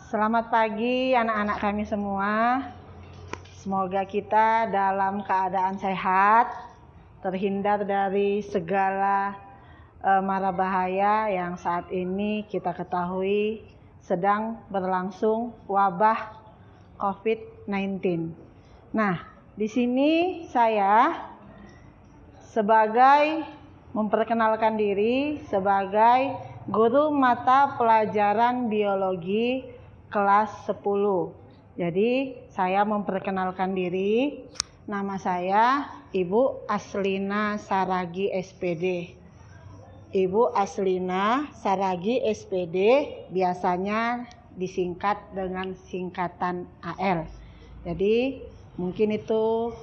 Selamat pagi anak-anak kami semua. Semoga kita dalam keadaan sehat, terhindar dari segala mara bahaya yang saat ini kita ketahui sedang berlangsung wabah COVID-19. Nah, di sini saya memperkenalkan diri sebagai guru mata pelajaran biologi kelas 10. Jadi saya memperkenalkan diri. Nama saya Ibu Aslina Saragi SPD. Ibu Aslina Saragi SPD biasanya disingkat dengan singkatan AL. Jadi mungkin itu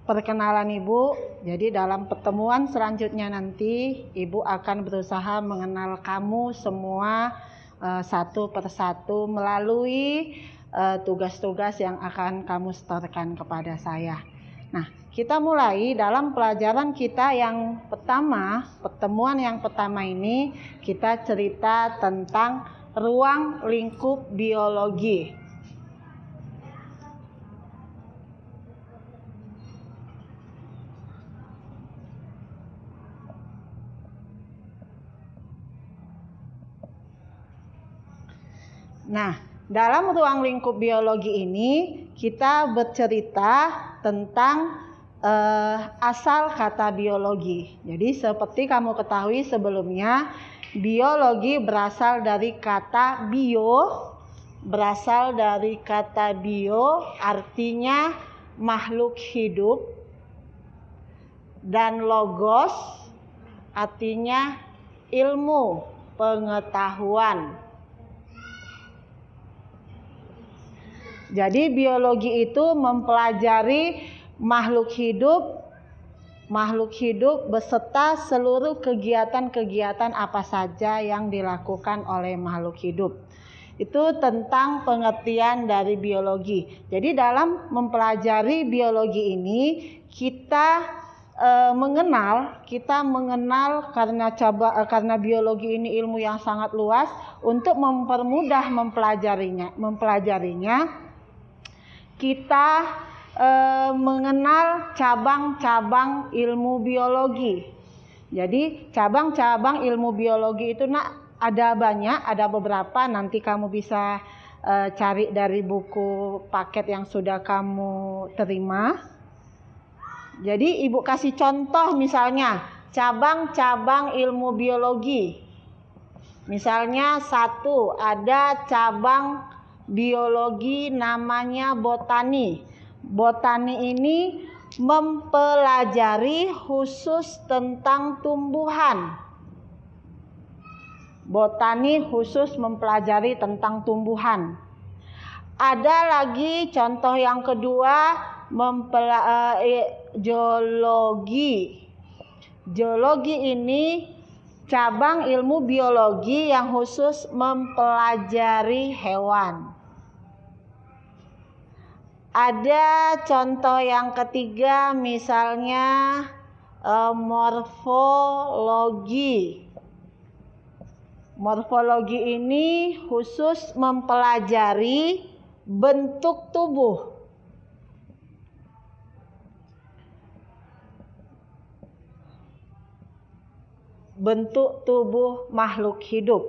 perkenalan Ibu. Jadi dalam pertemuan selanjutnya nanti Ibu akan berusaha mengenal kamu semua satu persatu melalui tugas-tugas yang akan kamu setorkan kepada saya. Nah, kita mulai dalam pelajaran kita yang pertama, pertemuan yang pertama ini kita cerita tentang ruang lingkup biologi. Nah, dalam ruang lingkup biologi ini kita bercerita tentang asal kata biologi. Jadi seperti kamu ketahui sebelumnya, biologi berasal dari kata bio. Berasal dari kata bio artinya makhluk hidup. Dan logos artinya ilmu, pengetahuan. Jadi biologi itu mempelajari makhluk hidup beserta seluruh kegiatan-kegiatan apa saja yang dilakukan oleh makhluk hidup. Itu tentang pengertian dari biologi. Jadi dalam mempelajari biologi ini kita mengenal karena biologi ini ilmu yang sangat luas. Untuk mempermudah mempelajarinya kita mengenal cabang-cabang ilmu biologi. Jadi cabang-cabang ilmu biologi itu ada banyak, ada beberapa. Nanti kamu bisa cari dari buku paket yang sudah kamu terima. Jadi Ibu kasih contoh misalnya cabang-cabang ilmu biologi. Misalnya satu, ada cabang biologi namanya botani. Botani ini mempelajari khusus tentang tumbuhan. Botani khusus mempelajari tentang tumbuhan. Ada lagi contoh yang kedua, geologi. Geologi ini cabang ilmu biologi yang khusus mempelajari hewan. Ada contoh yang ketiga misalnya morfologi. Morfologi ini khusus mempelajari bentuk tubuh. Bentuk tubuh makhluk hidup.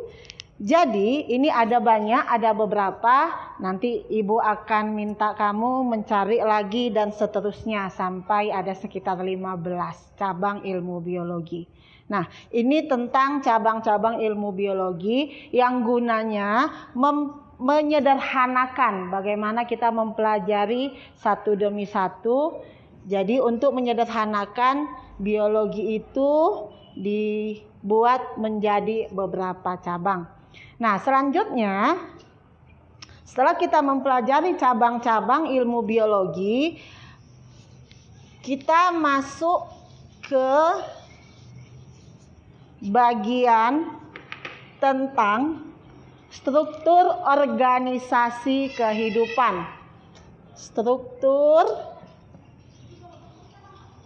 Jadi ini ada banyak, ada beberapa. Nanti Ibu akan minta kamu mencari lagi dan seterusnya sampai ada sekitar 15 cabang ilmu biologi. Nah, ini tentang cabang-cabang ilmu biologi yang gunanya menyederhanakan bagaimana kita mempelajari satu demi satu. Jadi untuk menyederhanakan biologi itu dibuat menjadi beberapa cabang. Nah, selanjutnya setelah kita mempelajari cabang-cabang ilmu biologi, kita masuk ke bagian tentang struktur organisasi kehidupan. Struktur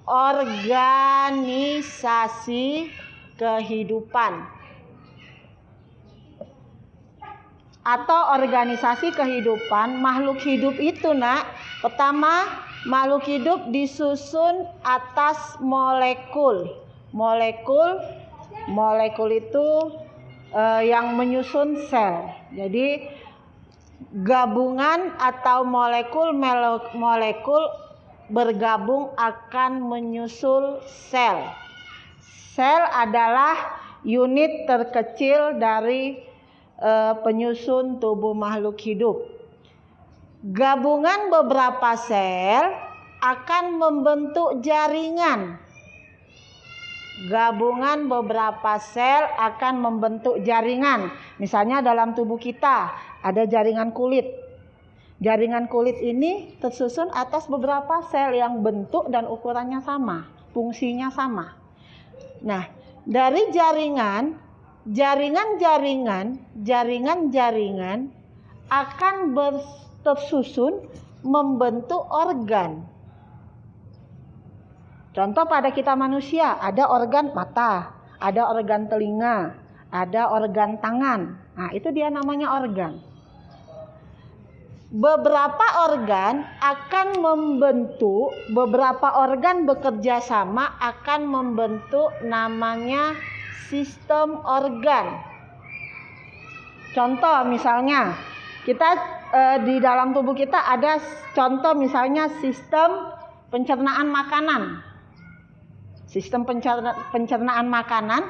organisasi kehidupan. atau organisasi kehidupan. Makhluk hidup itu, Nak, pertama, makhluk hidup disusun atas molekul. Molekul itu yang menyusun sel. Jadi gabungan atau molekul bergabung akan menyusul sel. Sel adalah unit terkecil dari penyusun tubuh makhluk hidup. Gabungan beberapa sel akan membentuk jaringan. Gabungan beberapa sel akan membentuk jaringan. Misalnya dalam tubuh kita ada jaringan kulit. Jaringan kulit ini tersusun atas beberapa sel yang bentuk dan ukurannya sama, fungsinya sama. Nah, dari jaringan akan tersusun membentuk organ. Contoh pada kita manusia, ada organ mata, ada organ telinga, ada organ tangan. Nah, itu dia namanya organ. Beberapa organ bekerja sama akan membentuk namanya sistem organ. Contoh misalnya, kita di dalam tubuh kita ada contoh misalnya sistem pencernaan makanan. Sistem pencernaan makanan,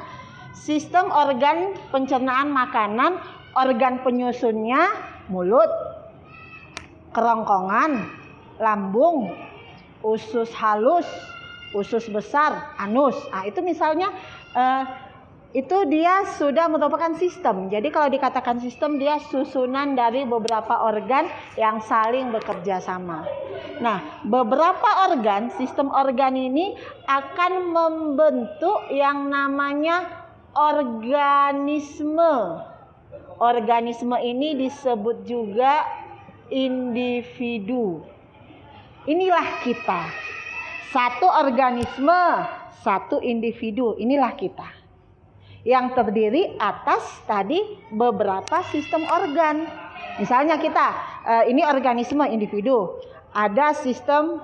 sistem organ pencernaan makanan, organ penyusunnya mulut, kerongkongan, lambung, usus halus, usus besar, anus. Nah, itu misalnya itu dia sudah merupakan sistem. Jadi kalau dikatakan sistem, dia susunan dari beberapa organ yang saling bekerja sama. Nah, beberapa organ, sistem organ ini akan membentuk yang namanya organisme. Organisme ini disebut juga individu. Inilah kita. Satu organisme, satu individu. Inilah kita. Yang terdiri atas tadi beberapa sistem organ. Misalnya kita, ini organisme individu. Ada sistem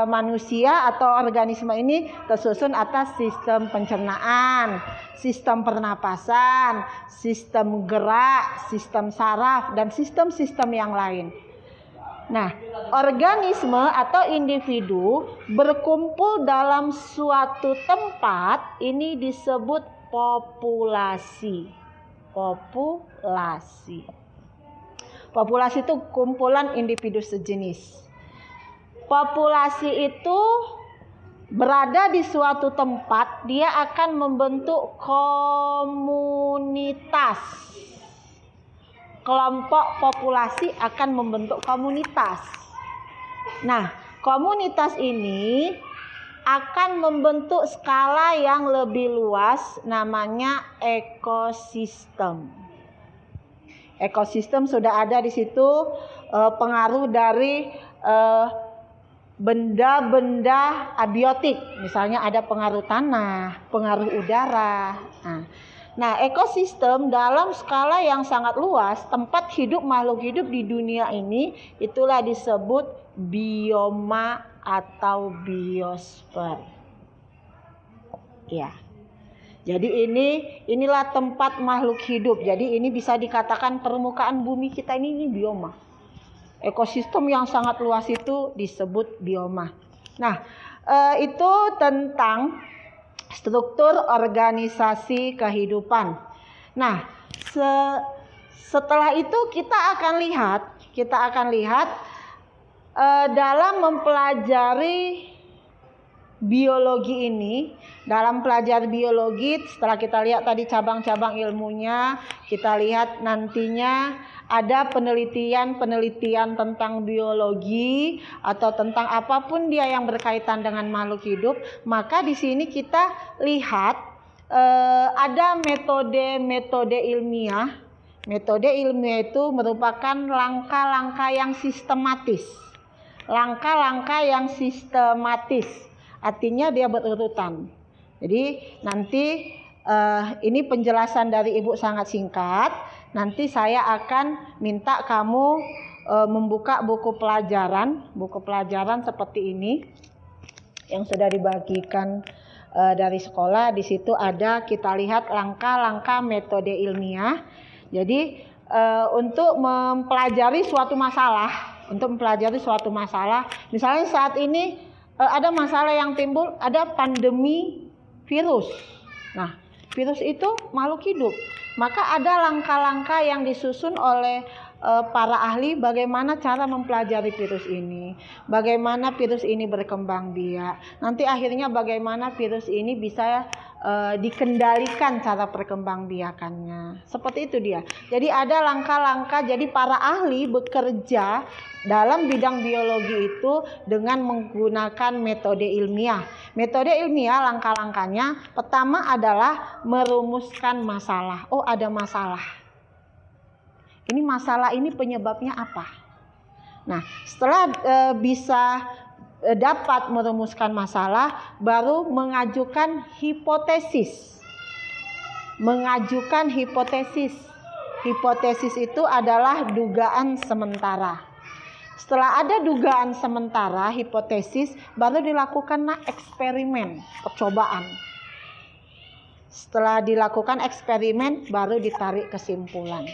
manusia atau organisme ini tersusun atas sistem pencernaan, sistem pernapasan, sistem gerak, sistem saraf, dan sistem-sistem yang lain. Nah, organisme atau individu berkumpul dalam suatu tempat, ini disebut populasi. Populasi itu kumpulan individu sejenis. Populasi itu berada di suatu tempat, dia akan membentuk komunitas. Kelompok populasi akan membentuk komunitas. Nah, komunitas ini akan membentuk skala yang lebih luas, namanya ekosistem. Ekosistem sudah ada di situ pengaruh dari benda-benda abiotik, misalnya ada pengaruh tanah, pengaruh udara. Nah, ekosistem dalam skala yang sangat luas, tempat hidup makhluk hidup di dunia ini, itulah disebut bioma atau biosfer. Ya. Jadi inilah tempat makhluk hidup. Jadi ini bisa dikatakan permukaan bumi kita ini bioma. Ekosistem yang sangat luas itu disebut bioma. Nah, itu tentang struktur organisasi kehidupan. Nah, setelah itu kita akan lihat dalam mempelajari biologi ini. Dalam pelajar biologi, setelah kita lihat tadi cabang-cabang ilmunya, kita lihat nantinya ada penelitian tentang biologi atau tentang apapun dia yang berkaitan dengan makhluk hidup. Maka di sini kita lihat ada metode ilmiah. Metode ilmiah itu merupakan langkah-langkah yang sistematis. Langkah-langkah yang sistematis, artinya dia berurutan. Jadi nanti ini penjelasan dari Ibu sangat singkat. nanti saya akan minta kamu membuka buku pelajaran seperti ini yang sudah dibagikan dari sekolah. Di situ ada, kita lihat langkah-langkah metode ilmiah. Jadi untuk mempelajari suatu masalah, misalnya saat ini ada masalah yang timbul, ada pandemi virus. Nah, virus itu makhluk hidup. Maka ada langkah-langkah yang disusun oleh para ahli bagaimana cara mempelajari virus ini, bagaimana virus ini berkembang biak, nanti akhirnya bagaimana virus ini bisa dikendalikan cara perkembangbiakannya. Seperti itu dia. Jadi ada langkah-langkah, jadi para ahli bekerja dalam bidang biologi itu dengan menggunakan metode ilmiah. Metode ilmiah langkah-langkahnya pertama adalah merumuskan masalah. Oh, ada masalah. Ini masalah ini penyebabnya apa? Nah, setelah bisa dapat merumuskan masalah, baru mengajukan hipotesis. Hipotesis itu adalah dugaan sementara. Setelah ada dugaan sementara, hipotesis, baru dilakukanlah eksperimen, percobaan. Setelah dilakukan eksperimen, baru ditarik kesimpulan.